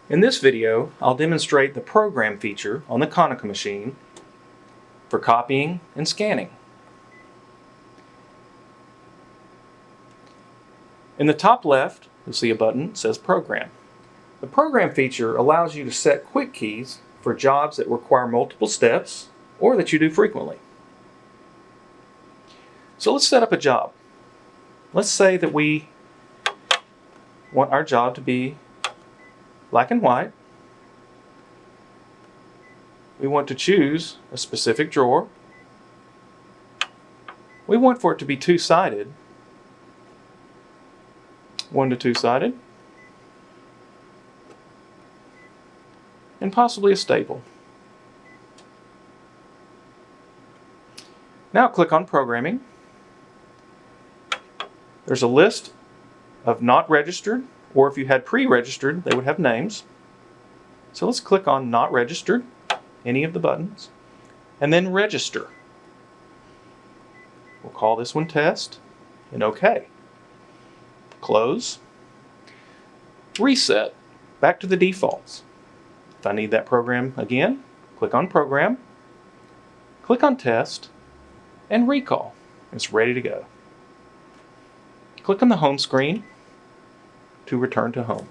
In this video, I'll demonstrate the program feature on the Konica machine for copying and scanning. In the top left, you'll see a button that says Program. The program feature allows you to set quick keys for jobs that require multiple steps or that you do frequently. So let's set up a job. Let's say that we want our job to be black and white. We want to choose a specific drawer. We want for it to be two-sided. 1 to 2-sided. And possibly a staple. Now click on Programming. There's a list of not registered, or if you had pre-registered, they would have names. So let's click on Not Registered, any of the buttons, and then Register. We'll call this one Test, and OK. Close. Reset. Back to the defaults. If I need that program again, click on Program, click on Test, and Recall. It's ready to go. Click on the home screen to return to home.